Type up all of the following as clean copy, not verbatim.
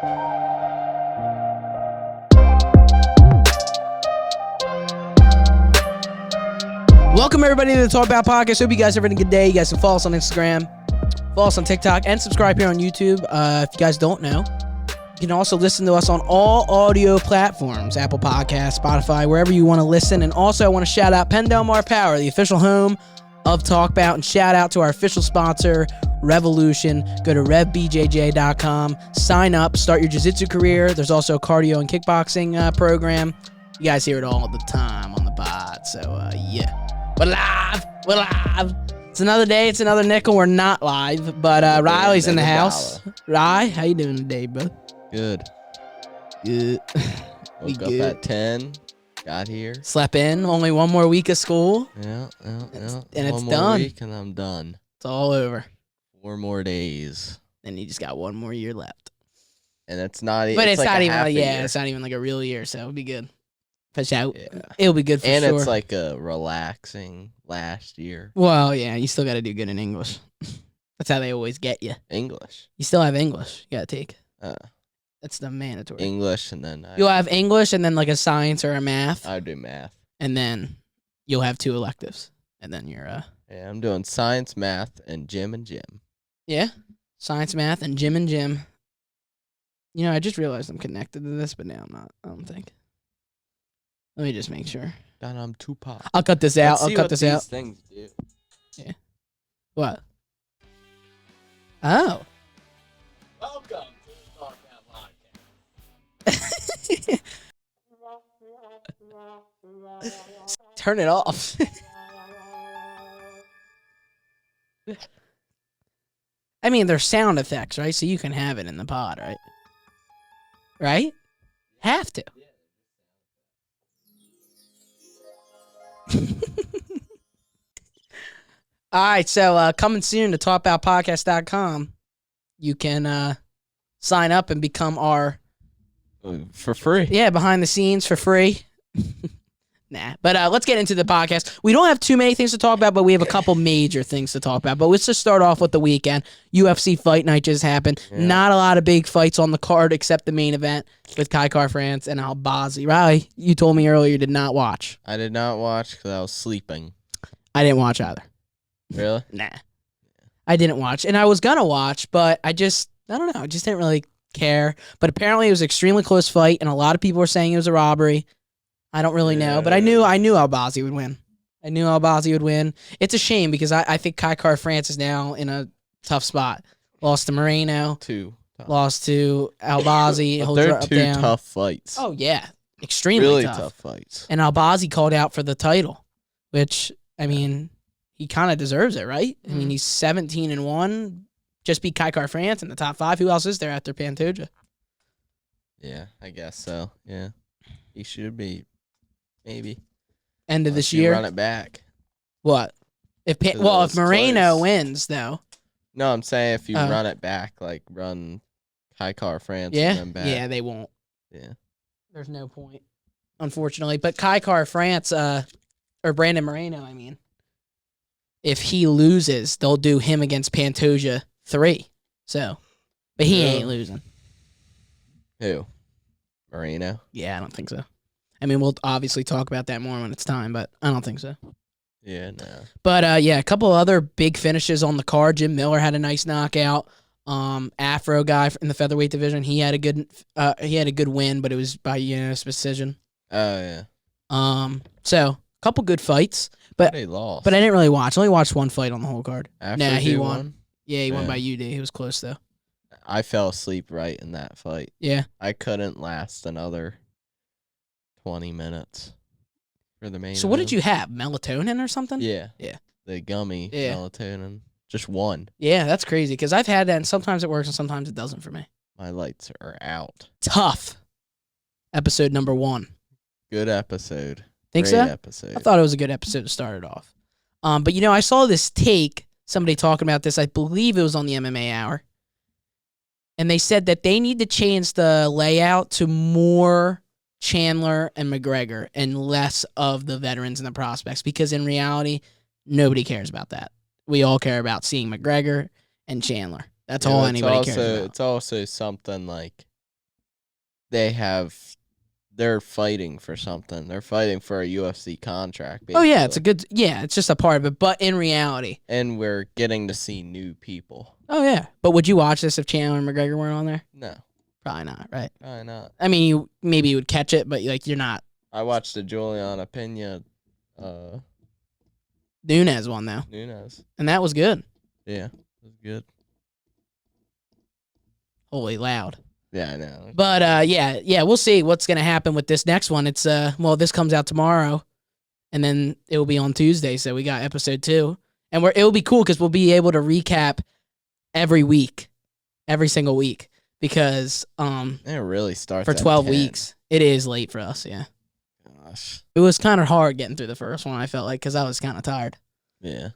Welcome, everybody, to the Talk About Podcast. Hope you guys are having a good day. You guys can follow us on Instagram, follow us on TikTok, and subscribe here on YouTube. If you guys don't know, you can also listen to us on all audio platforms, Apple Podcasts, Spotify, wherever you want to listen. And also, I want to shout out Penn Del Mar Power, the official home of Talk About, and shout out to our official sponsor, Revolution. Go to revbjj.com, sign up, start your jiu-jitsu career. There's also a cardio and kickboxing program. You guys hear it all the time on the pod, so yeah. We're live. It's another day, it's another nickel. We're not live, but Riley's in the house. Rye, how you doing today, bro? Good. Woke up at 10, got here. Slept in, only one more week of school. Yeah. And it's one more done. week and I'm done. It's all over. 4 more days. And you just got one more year left. And it's not even. But it's like not even, year. it's not even like a real year, so it'll be good. Push out. Yeah. It'll be good for and sure. it's like a relaxing last year. Well, yeah, you still got to do good in English. That's how they always get you. English. You still have English. You got to take. That's the mandatory. English and then You'll have English and then like a science or a math. I do math. And then you'll have 2 electives. And then you're Yeah, I'm doing science, math, and gym and gym. Yeah. Science, math, and gym. You know, I just realized I'm connected to this, but now I'm not. I don't think. Let me just make sure. Then I'm Tupac. I'll cut this out. Let's see what these things do. Yeah. What? Oh. Welcome to the Talk About Podcast. Turn it off. I mean, they're sound effects, right? So you can have it in the pod, right? Right? Have to. All right, so coming soon to talkaboutpodcast.com, you can sign up and become our... For free. Yeah, behind the scenes for free. Nah, but let's get into the podcast. We don't have too many things to talk about, but we have a couple major things to talk about. But let's just start off with the weekend. UFC Fight Night just happened. Yeah. Not a lot of big fights on the card except the main event with Kai France and Albazi. Riley, you told me earlier you did not watch. I did not watch because I was sleeping. I didn't watch either. Really? Nah. I didn't watch. And I was going to watch, but I don't know. I just didn't really care. But apparently it was an extremely close fight, and a lot of people were saying it was a robbery. I don't really know, but I knew Albazi would win. I knew Albazi would win. It's a shame because I think Kai France is now in a tough spot. Lost to Moreno. Lost to Albazi. But they're two tough fights. Oh, yeah. Extremely really tough. Tough fights. And Albazi called out for the title, which, I mean, he kind of deserves it, right? I mean, he's 17-1. Just beat Kai France in the top 5. Who else is there after Pantoja? Yeah, I guess so. Yeah. He should be. Maybe. End of this year. Run it back. What? If Moreno wins, though. No, I'm saying if you run it back, like run Kai France and then back. Yeah, they won't. Yeah. There's no point, unfortunately. But Kai France, or Brandon Moreno, I mean, if he loses, they'll do him against Pantoja 3. So, but he ain't losing. Who? Moreno? Yeah, I don't think so. I mean, we'll obviously talk about that more when it's time, but I don't think so. Yeah, no. But, yeah, a couple other big finishes on the card. Jim Miller had a nice knockout. Afro guy in the featherweight division, he had a good win, but it was by unanimous decision. Oh, yeah. So, a couple good fights. But he lost. But I didn't really watch. I only watched one fight on the whole card. Afro he won. Yeah, he won by UD. He was close, though. I fell asleep right in that fight. Yeah. I couldn't last another 20 minutes for the main So what did you have? Melatonin or something? Yeah. Yeah. The gummy melatonin. Just one. Yeah, that's crazy because I've had that and sometimes it works and sometimes it doesn't for me. My lights are out. Tough. Episode number 1. Good episode. Think Great so? Episode. I thought it was a good episode to start it off. But I saw this take, somebody talking about this. I believe it was on the MMA Hour. And they said that they need to change the layout to more Chandler and McGregor and less of the veterans and the prospects because in reality, nobody cares about that. We all care about seeing McGregor and Chandler. That's all anybody cares about. It's also something like they're fighting for something. They're fighting for a UFC contract. Oh yeah, it's basically. it's just a part of it. But in reality, And we're getting to see new people. oh yeah. But would you watch this if Chandler and McGregor weren't on there? No, Probably not, right? probably not. I mean, you would catch it, but like you're not. I watched the Juliana Pena, Nunes one though, Nunes. and that was good. Yeah, it was good. Holy loud. Yeah, I know. But yeah, we'll see what's gonna happen with this next one. It's this comes out tomorrow, and then it will be on Tuesday. So we got episode 2, and it will be cool because we'll be able to recap every week, every single week, because It really starts for at 12 10. weeks. It is late for us. Yeah, Gosh. it was kind of hard getting through the first one. I felt like because I was kind of tired. Yeah.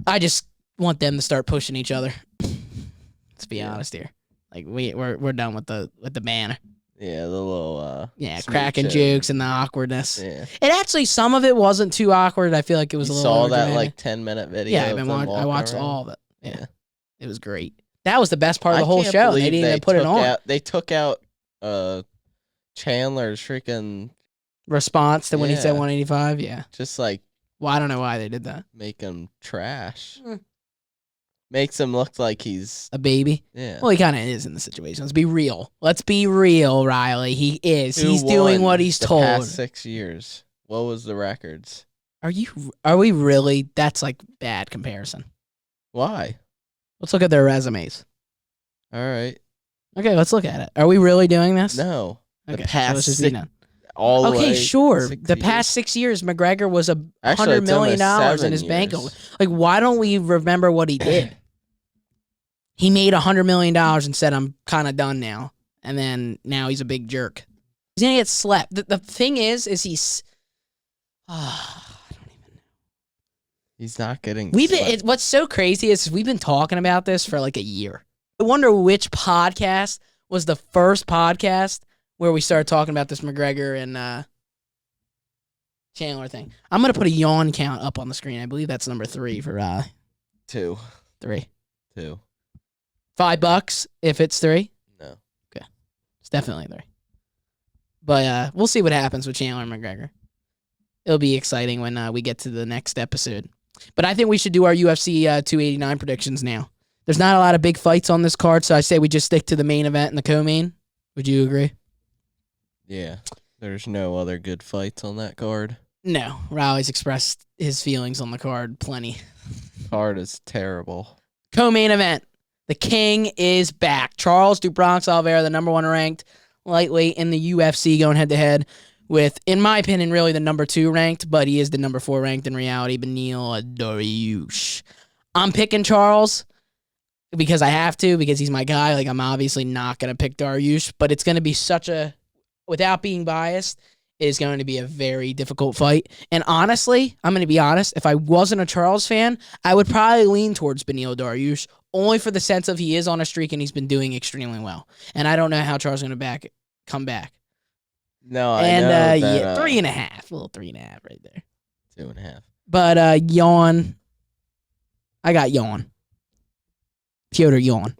I just want them to start pushing each other. Let's be honest here. Like we're done with the banner. Yeah, the little cracking jokes and the awkwardness. Yeah. And actually, some of it wasn't too awkward. I feel like it was a little. Saw that dramatic. 10-minute video. Yeah, I watched around. all of it. Yeah. It was great. That was the best part of the whole can't show. They believe didn't even put it on. They took out Chandler's freaking Response to when he said Yeah. 185. Yeah. just like Well, I don't know why they did that. make him trash. Mm. Makes him look like he's A baby. yeah. Well, he kind of is in the situation. Let's be real. Let's be real, Riley. He is. Who He's doing won what he's the told. Past 6 years. What was the records? Are we really? That's like bad comparison. Why? Let's look at their resumes. All right. Okay, let's look at it. Are we really doing this? No. Okay, The past let's just six- be done. All the Okay, way sure. 6 The years. past 6 years, McGregor was Actually, $100 it's million almost in his 7 bank. years. Like, why don't we remember what he did? He made $100 million and said, "I'm kind of done now," and then now he's a big jerk. He's gonna get slept. The thing is he's. I don't even know. He's not getting What's so crazy is we've been talking about this for like a year. I wonder which podcast was the first podcast where we started talking about this McGregor and Chandler thing. I'm gonna put a yawn count up on the screen. I believe that's number 3 for 2. 3. 2. $5 if it's 3. No. It's definitely 3. But we'll see what happens with Chandler and McGregor. It'll be exciting when we get to the next episode. But I think we should do our UFC 289 predictions now. There's not a lot of big fights on this card, so I say we just stick to the main event and the co-main. Would you agree? Yeah. There's no other good fights on that card. No. Riley's expressed his feelings on the card plenty. Card is terrible. Co-main event. The king is back. Charles do Bronx Oliveira, the number 1 ranked lightweight in the UFC, going head-to-head with, in my opinion, really the number 2 ranked, but he is the number 4 ranked in reality, Beneil Dariush. I'm picking Charles because I have to, because he's my guy. Like, I'm obviously not going to pick Dariush, but it's going to be without being biased, it is going to be a very difficult fight. And honestly, I'm going to be honest, if I wasn't a Charles fan, I would probably lean towards Beneil Dariush, only for the sense of he is on a streak and he's been doing extremely well. And I don't know how Charles is going to come back. No, I know that, 3.5. A little 3.5 right there. 2.5. But yawn. I got yawn. Piotr yawn.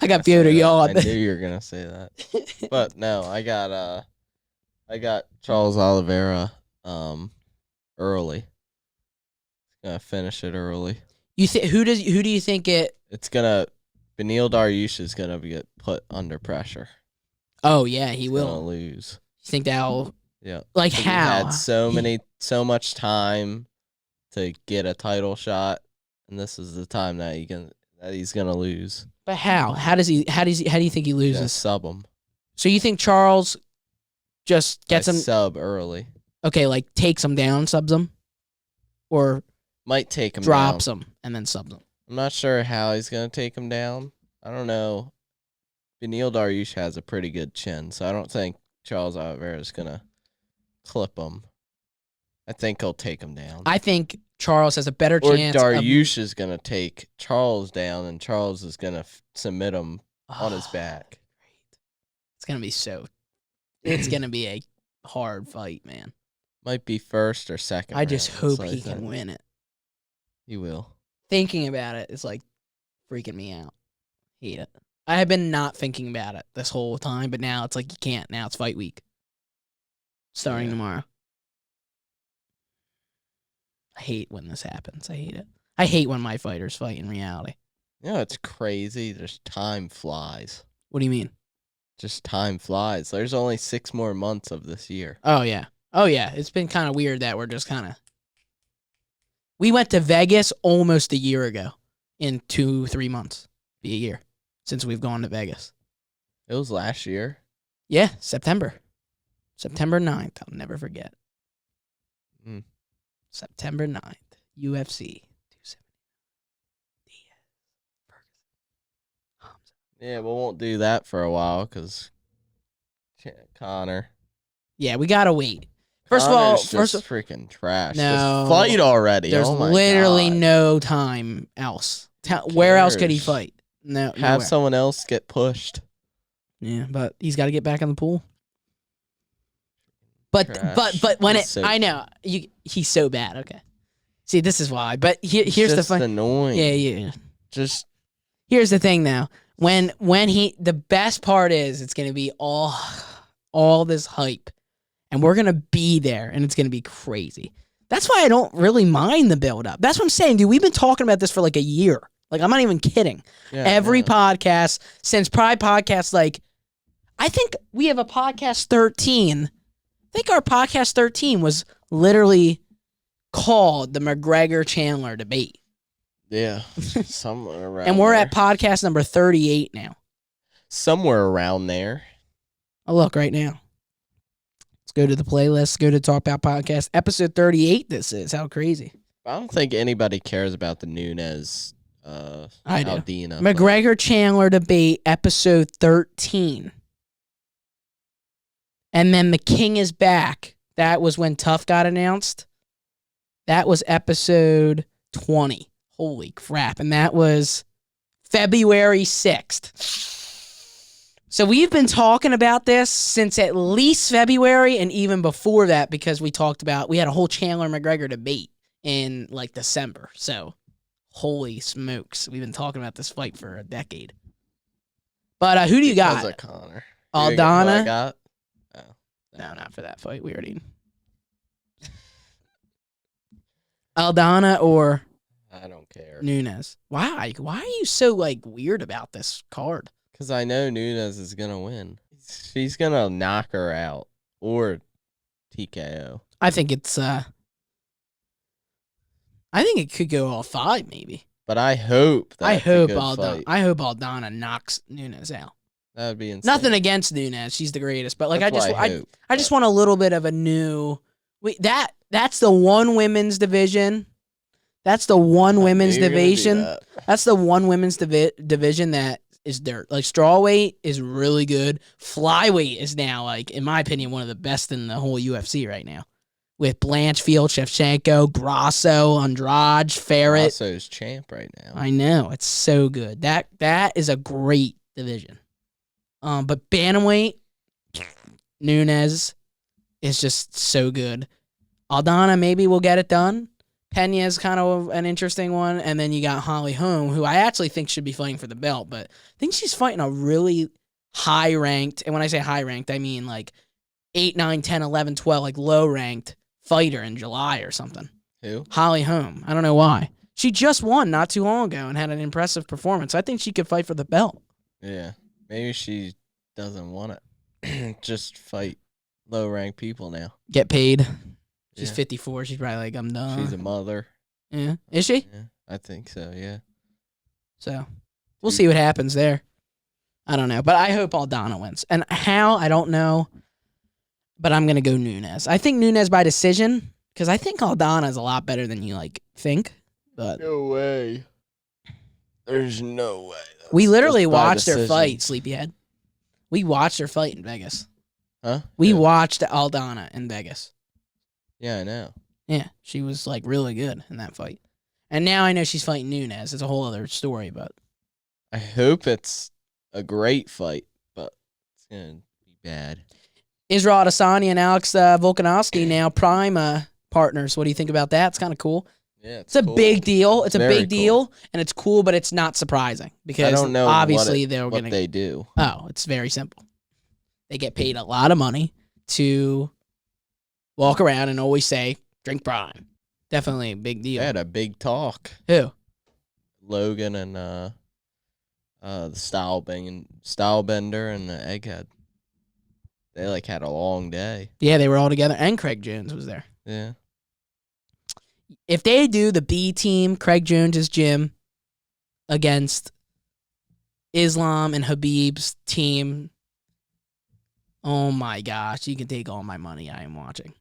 I got Piotr yawn. I knew you were gonna say that. But no, I got Charles Oliveira early. Gonna finish it early. Who do you think it? It's gonna Beneil Dariush is gonna get put under pressure. Oh yeah, he He's will gonna lose. You think that'll Yeah. like He how? had so much time to get a title shot, and this is the time that he's gonna lose. But how? How do you think he He's loses? gonna sub him. So you think Charles just gets him? Sub early. Okay, like takes him down, subs him, or Might take him drops down. him and then subs him. I'm not sure how he's gonna take him down. I don't know. Beneil Dariush has a pretty good chin, so I don't think Charles Oliveira is gonna clip him. I think he'll take him down. I think Charles has a better Or chance. Dariush is gonna take Charles down, and Charles is gonna submit him on his back. It's gonna be It's gonna be a hard fight, man. Might be first or second. I just round, hope so I he can think win it. He will. Thinking about it is like freaking me out. Hate it. I have been not thinking about it this whole time, but now it's like you can't. Now it's fight week. Starting tomorrow. I hate when this happens. I hate it. I hate when my fighters fight in reality. It's crazy. Just time flies. What do you mean? Just time flies. There's only 6 more months of this year. Oh, yeah. Oh, yeah. It's been kind of weird that we're just kind of... We went to Vegas almost a year ago. In 2-3 months. Be a year since we've gone to Vegas. It was last year. Yeah, September. September 9th. I'll never forget. September 9th. UFC 270. Yeah, we won't do that for a while because Connor. Yeah, we gotta wait. First Connor's of all, just freaking trash. No. Just fight already. There's oh my literally God. no time else. Where else could he cares? fight? No, Have nowhere. someone else get pushed. Yeah, but he's got to get back in the pool. But Trash. when He's so- I know he's so bad. Okay, see, this is why. But here's the just fun. annoying. Yeah. Just Here's the thing now. When the best part is it's gonna be all this hype, and we're gonna be there, and it's gonna be crazy. That's why I don't really mind the build up. That's what I'm saying, dude. We've been talking about this for like a year. Like, I'm not even kidding. Every podcast since Pride Podcast, like, I think we have a podcast 13. I think our podcast 13 was literally called the McGregor Chandler debate. Yeah, somewhere around. And we're there. at podcast number 38 now. Somewhere around there. I'll look right now. Let's go to the playlist. Go to Talk About Podcast. Episode 38 this is. How crazy. I don't think anybody cares about the Nunes I do. Aldina. McGregor Chandler debate, episode 13. And then The King is Back. That was when TUF got announced. That was episode 20. Holy crap. And that was February 6th. So we've been talking about this since at least February and even before that because we had a whole Chandler McGregor debate in like December. So holy smokes. We've been talking about this fight for a decade. But who do you got? Because of Connor. Aldana? I got? Oh. No, not for that fight. We already... Aldana or I don't care. Nunes. Why? Why are you so like weird about this card? Because I know Nunes is going to win. She's going to knock her out. Or TKO. I think it's I think it could go all 5 maybe. But I hope Aldana knocks Nunes out. That would be insane. Nothing against Nunes, she's the greatest, but like That's what I just want a little bit of a new that's the one women's division. That's the one women's division. That's the one women's division that is dirt. Like strawweight is really good. Flyweight is now like in my opinion one of the best in the whole UFC right now. With Blanchfield, Shevchenko, Grasso, Andrade, Ferret. Grasso's champ right now. I know. It's so good. That is a great division. But bantamweight, Nunes is just so good. Aldana maybe will get it done. Pena is kind of an interesting one. And then you got Holly Holm, who I actually think should be fighting for the belt. But I think she's fighting a really high-ranked, and when I say high-ranked, I mean like 8, 9, 10, 11, 12, like low-ranked fighter in July or something. Who? Holly Holm. I don't know why. She just won not too long ago and had an impressive performance. I think she could fight for the belt. Yeah. Maybe she doesn't want it. Just fight low-ranked people now. Get paid. She's Yeah. 54. She's probably like, I'm done. She's a mother. Yeah. Is she? Yeah, I think so, yeah. So we'll see what happens there. I don't know. But I hope Aldana wins. And how? I don't know. But I'm going to go Nunes. I think Nunes by decision because I think Aldana is a lot better than you like think. But No way. There's no way. That's we literally just by watched her decision. fight, Sleepyhead. We watched her fight in Vegas. Huh? We Yeah. watched Aldana in Vegas. Yeah, I know. Yeah, she was like really good in that fight. And now I know she's fighting Nunes. It's a whole other story, but I hope it's a great fight, but it's going to be bad. Israel Adesanya and Alex Volkanovski now prime partners. What do you think about that? It's kind of cool. Yeah, It's a cool. big deal. It's a Very big deal, and it's cool, but it's not surprising because I don't know obviously what they're going to. they do. Oh, it's very simple. They get paid a lot of money to walk around and always say, "Drink Prime." Definitely a big deal. They had a big talk. Who? Logan and the Stylebender and the Egghead. They like had a long day. Yeah, they were all together, and Craig Jones was there. Yeah. If they do the B team, Craig Jones' gym against Islam and Habib's team, oh my gosh, you can take all my money I am watching.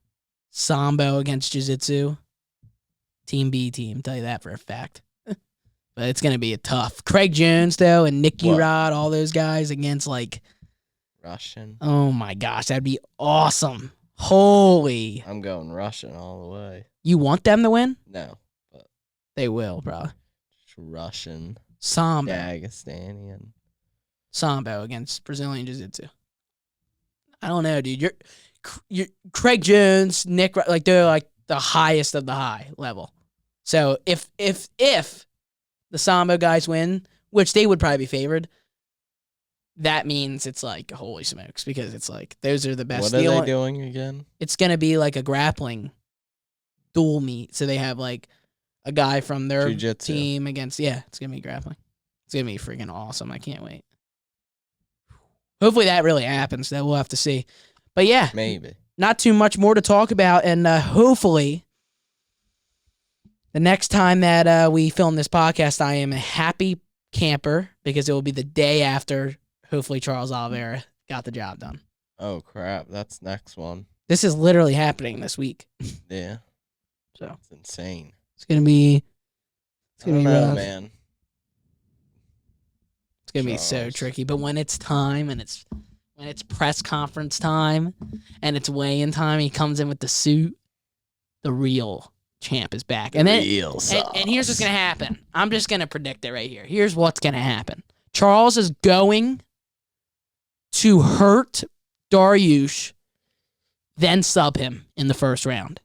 Sambo against Jiu-Jitsu, Team B team, tell you that for a fact. But it's going to be a tough. Craig Jones, though, and Nicky Rod, all those guys against, like... Russian. Oh my gosh, that'd be awesome. Holy. I'm going Russian all the way. You want them to win? No. But They will, bro. Russian. Sambo. Dagestanian. Sambo against Brazilian Jiu-Jitsu. I don't know, dude. You're Craig Jones, Nick, like they're like the highest of the high level. So if the Sambo guys win, which they would probably be favored, that means it's like holy smokes because it's like those are the best. What are they doing again? It's gonna be like a grappling dual meet. So they have like a guy from their Jiu-jitsu team against it's gonna be grappling. It's gonna be freaking awesome. I can't wait. Hopefully that really happens. That we'll have to see. But yeah, maybe not too much more to talk about, and hopefully the next time that we film this podcast, I am a happy camper because it will be the day after. Hopefully Charles Oliveira got the job done. Oh crap! That's next one. This is literally happening this week. Yeah. So it's insane. It's gonna be. I don't know, man. It's gonna be so tricky. But when it's time and when it's press conference time and it's weigh-in time, he comes in with the suit. The real champ is back, and then and here's what's gonna happen. I'm just gonna predict it right here. Here's what's gonna happen. Charles is going to hurt Dariush, then sub him in the first round.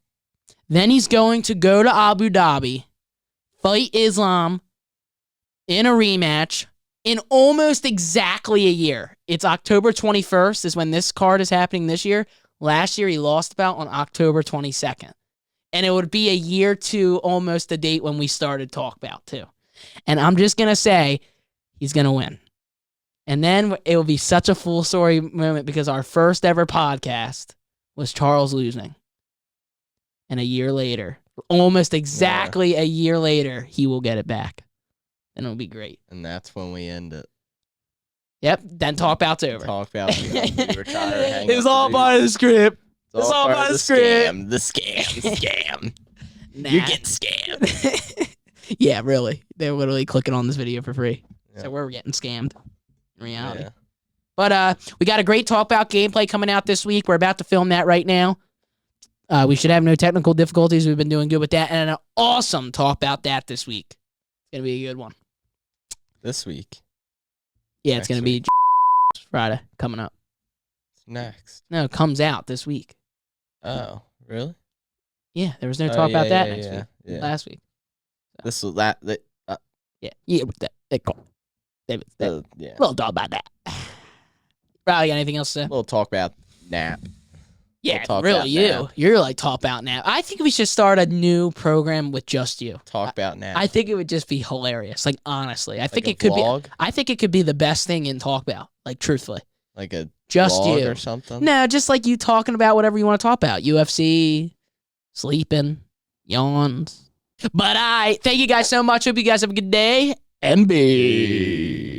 Then he's going to go to Abu Dhabi, fight Islam in a rematch in almost exactly a year. It's October 21st is when this card is happening this year. Last year he lost about on October 22nd. And it would be a year to almost the date when we started Talk Bout too. And I'm just going to say he's going to win. And then it will be such a full story moment because our first ever podcast was Charles losing. And a year later, almost exactly a year later, he will get it back. And it'll be great. And that's when we end it. Yep. Then Talk Bout's over. Talk Bout. It was all part of the script. It's all part of the script. The scam. Nah. You're getting scammed. Yeah, really. They're literally clicking on this video for free. Yeah. So we're getting scammed in reality. Yeah. But we got a great Talk Bout gameplay coming out this week. We're about to film that right now. We should have no technical difficulties. We've been doing good with that. And an awesome Talk Bout that this week. It's going to be a good one. This week? Yeah, it's going to be Friday coming up. It's next. No, it comes out this week. Oh, really? Yeah, there was no Talk About that next week. Yeah. Last week. So. This was that. Yeah, Yeah. We'll talk about that. Riley, got anything else to say? We'll talk about nap. Yeah, talk really, about you. nap. You're like Talk About Nap. I think we should start a new program with just you. Talk about nap. I think it would just be hilarious. Like, honestly. I think a it could vlog? be. I think it could be the best thing in Talk About. Like, truthfully. Like a just vlog you or something? No, just like you talking about whatever you want to talk about. UFC, sleeping, yawns. But thank you guys so much. Hope you guys have a good day. MB.